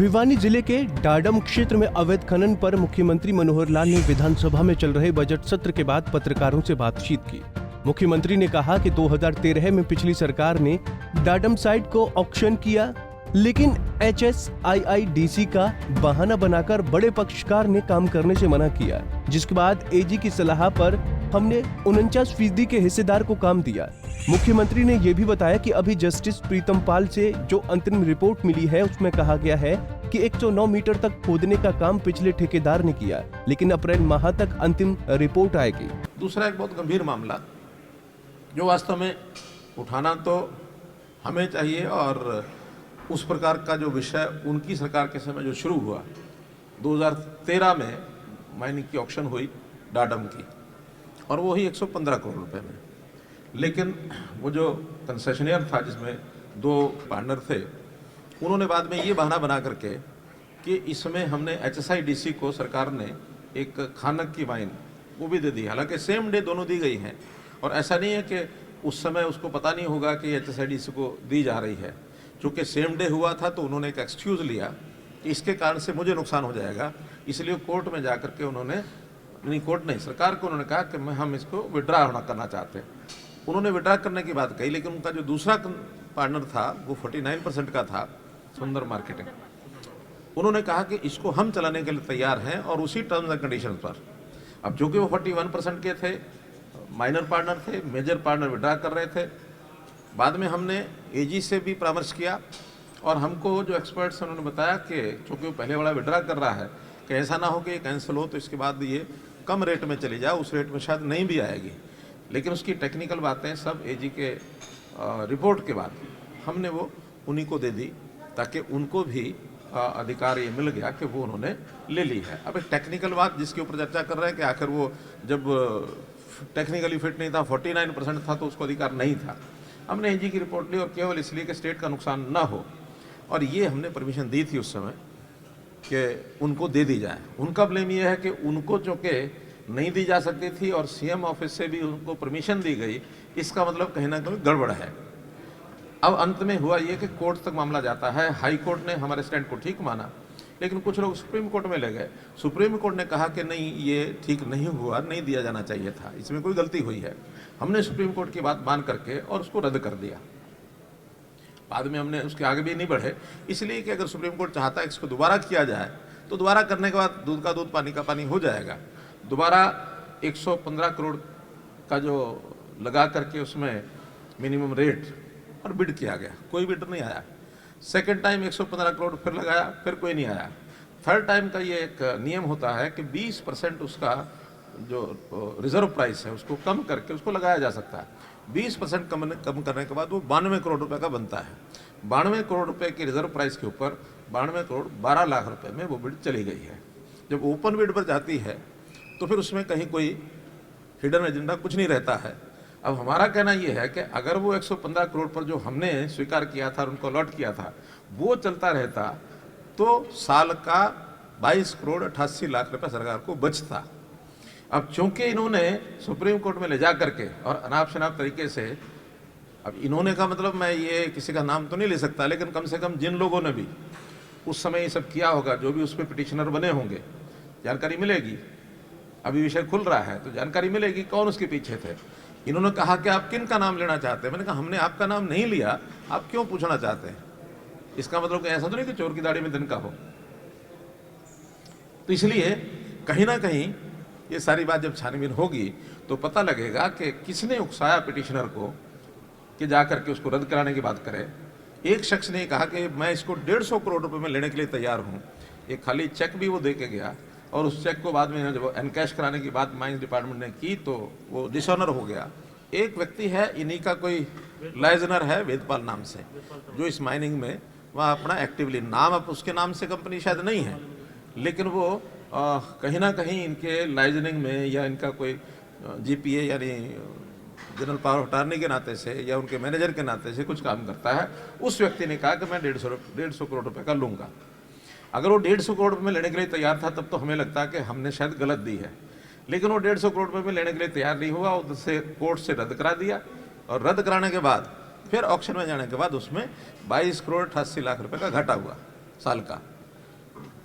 भिवानी जिले के डाडम क्षेत्र में अवैध खनन पर मुख्यमंत्री मनोहर लाल ने विधानसभा में चल रहे बजट सत्र के बाद पत्रकारों से बातचीत की। मुख्यमंत्री ने कहा कि 2013 में पिछली सरकार ने डाडम साइट को ऑक्शन किया, लेकिन HSIIDC का बहाना बनाकर बड़े पक्षकार ने काम करने से मना किया, जिसके बाद AG की सलाह पर हमने 49% के हिस्सेदार को काम दिया। मुख्यमंत्री ने यह भी बताया कि अभी जस्टिस प्रीतम पाल से जो अंतरिम रिपोर्ट मिली है उसमें कहा गया है कि 109 मीटर तक खोदने का काम पिछले ठेकेदार ने किया, लेकिन अप्रैल माह तक अंतिम रिपोर्ट आएगी। दूसरा एक बहुत गंभीर मामला जो वास्तव में उठाना तो हमें चाहिए, और उस प्रकार का जो विषय उनकी सरकार के समय जो शुरू हुआ 2013 में माइनिंग की ऑक्शन हुई डाडम की, और वो ही 115 करोड़ रुपए में। लेकिन वो जो कंसेशनियर था जिसमें 2 पार्टनर थे, उन्होंने बाद में ये बहाना बना करके कि इसमें हमने HSIDC को सरकार ने एक खानक की माइन वो भी दे दी, हालांकि सेम डे दोनों दी गई हैं, और ऐसा नहीं है कि उस समय उसको पता नहीं होगा कि HSIDC को दी जा रही है। चूँकि सेम डे हुआ था तो उन्होंने एक एक्सक्यूज़ लिया कि इसके कारण से मुझे नुकसान हो जाएगा, इसलिए कोर्ट में जा करके उन्होंने, नहीं कोर्ट नहीं, सरकार को उन्होंने कहा कि हम इसको विड्रा करना चाहते हैं। उन्होंने विड्रा करने की बात कही, लेकिन उनका जो दूसरा पार्टनर था वो 49% का था, सुंदर मार्केटिंग। उन्होंने कहा कि इसको हम चलाने के लिए तैयार हैं और उसी टर्म्स एंड कंडीशन पर। अब चूँकि वो 41% के थे, माइनर पार्टनर थे, मेजर पार्टनर विड्रा कर रहे थे। बाद में हमने AG से भी परामर्श किया, और हमको जो एक्सपर्ट्स हैं उन्होंने बताया कि चूँकि वो पहले वाला विड्रा कर रहा है कि ऐसा ना हो कि ये कैंसिल हो तो इसके बाद ये कम रेट में चली जाए, उस रेट में शायद नहीं भी आएगी। लेकिन उसकी टेक्निकल बातें सब AG के रिपोर्ट के बाद हमने वो उन्हीं को दे दी, ताकि उनको भी अधिकार ये मिल गया कि वो उन्होंने ले ली है। अब एक टेक्निकल बात जिसके ऊपर चर्चा कर रहे हैं कि आखिर वो जब टेक्निकली फिट नहीं था, 49% था, तो उसको अधिकार नहीं था। हमने AG की रिपोर्ट ली, और केवल इसलिए कि स्टेट का नुकसान ना हो, और ये हमने परमिशन दी थी उस समय कि उनको दे दी जाए। उनका ब्लेम ये है कि उनको चूँकि नहीं दी जा सकती थी और CM ऑफिस से भी उनको परमिशन दी गई, इसका मतलब कहीं ना कहीं गड़बड़ है। अब अंत में हुआ ये कि कोर्ट तक मामला जाता है। हाई कोर्ट ने हमारे स्टैंड को ठीक माना, लेकिन कुछ लोग सुप्रीम कोर्ट में ले गए। सुप्रीम कोर्ट ने कहा कि नहीं, ये ठीक नहीं हुआ, नहीं दिया जाना चाहिए था, इसमें कोई गलती हुई है। हमने सुप्रीम कोर्ट की बात मान करके और उसको रद्द कर दिया। बाद में हमने उसके आगे भी नहीं बढ़े, इसलिए कि अगर सुप्रीम कोर्ट चाहता है कि इसको दोबारा किया जाए तो दोबारा करने के बाद दूध का दूध पानी का पानी हो जाएगा। दोबारा 115 करोड़ का जो लगा करके उसमें मिनिमम रेट और बिड किया गया, कोई बिड नहीं आया। सेकंड टाइम 115 करोड़ फिर लगाया, फिर कोई नहीं आया। थर्ड टाइम का ये एक नियम होता है कि 20% उसका जो रिजर्व प्राइस है उसको कम करके उसको लगाया जा सकता है। 20% कम करने के बाद वो 92 करोड़ रुपए का बनता है। 92 करोड़ रुपए की रिजर्व प्राइस के ऊपर 92 करोड़ 12 लाख रुपए में वो बिड चली गई है। जब ओपन बिड पर जाती है तो फिर उसमें कहीं कोई हिडन एजेंडा कुछ नहीं रहता है। अब हमारा कहना यह है कि अगर वो 115 करोड़ पर जो हमने स्वीकार किया था और उनको अलॉट किया था वो चलता रहता तो साल का 22 करोड़ 88 लाख रुपए सरकार को बचता। अब चूंकि इन्होंने सुप्रीम कोर्ट में ले जा करके और अनाप शनाप तरीके से, अब इन्होंने का मतलब मैं ये किसी का नाम तो नहीं ले सकता, लेकिन कम से कम जिन लोगों ने भी उस समय ये सब किया होगा, जो भी उस पर पिटिशनर बने होंगे, जानकारी मिलेगी। अभी विषय खुल रहा है तो जानकारी मिलेगी कौन उसके पीछे थे। इन्होंने कहा कि आप किन का नाम लेना चाहते हैं। मैंने कहा हमने आपका नाम नहीं लिया, आप क्यों पूछना चाहते हैं? इसका मतलब ऐसा तो नहीं कि चोर की दाढ़ी में तिनका हो। तो इसलिए कहीं ना कहीं ये सारी बात जब छानबीन होगी तो पता लगेगा कि किसने उकसाया पिटिशनर को कि जा करके उसको रद्द कराने की बात करे। एक शख्स ने कहा कि मैं इसको 150 करोड़ रुपए में लेने के लिए तैयार हूँ। एक खाली चेक भी वो दे के गया, और उस चेक को बाद में जब एनकैश कराने की बात माइंस डिपार्टमेंट ने की तो वो डिसऑनर हो गया। एक व्यक्ति है, इन्हीं का कोई लाइजनर है वेदपाल नाम से, जो इस माइनिंग में वह अपना एक्टिवली, नाम अब उसके नाम से कंपनी शायद नहीं है, लेकिन वो कहीं ना कहीं इनके लाइजनिंग में या इनका कोई GPA यानी जनरल पावर अटॉर्नी के नाते से या उनके मैनेजर के नाते से कुछ काम करता है। उस व्यक्ति ने कहा कि मैं 150 करोड़ रुपए का लूँगा। अगर वो 150 करोड़ रुपए में लेने के लिए तैयार था तब तो हमें लगता है कि हमने शायद गलत दी है, लेकिन वो 150 करोड़ रुपए में लेने के लिए तैयार नहीं हुआ, उससे कोर्ट से रद्द करा दिया, और रद्द कराने के बाद फिर ऑक्शन में जाने के बाद उसमें 22 करोड़ 88 लाख रुपए का घाटा हुआ साल का।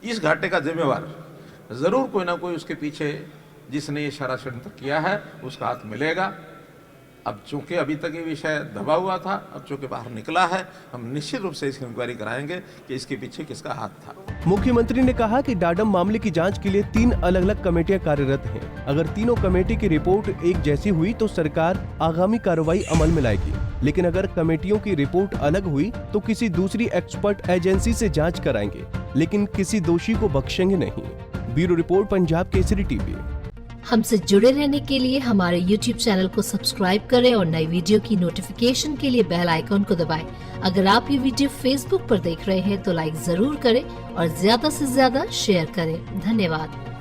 इस घाटे का जिम्मेवार जरूर कोई ना कोई उसके पीछे जिसने ये सारा षड्यंत्र किया है उसका हाथ मिलेगा। अब चूंकि अभी तक ये विषय दबा हुआ था, अब चूंकि बाहर निकला है, हम निश्चित रूप से इसकी इंक्वायरी कराएंगे कि इसके पीछे किसका हाथ था। मुख्यमंत्री ने कहा कि डाडम मामले की जांच के लिए 3 अलग-अलग कमेटियां कार्यरत हैं। अगर तीनों कमेटी की रिपोर्ट एक जैसी हुई तो सरकार आगामी कार्रवाई अमल में लाएगी, लेकिन अगर कमेटियों की रिपोर्ट अलग हुई तो किसी दूसरी एक्सपर्ट एजेंसी से जांच कराएंगे, लेकिन किसी दोषी को बख्शेंगे नहीं। Bureau report, Punjab Kesari TV. हमसे जुड़े रहने के लिए हमारे YouTube चैनल को सब्सक्राइब करें और नई वीडियो की नोटिफिकेशन के लिए बेल आइकॉन को दबाएं। अगर आप ये वीडियो Facebook पर देख रहे हैं तो लाइक जरूर करें और ज्यादा से ज्यादा शेयर करें। धन्यवाद।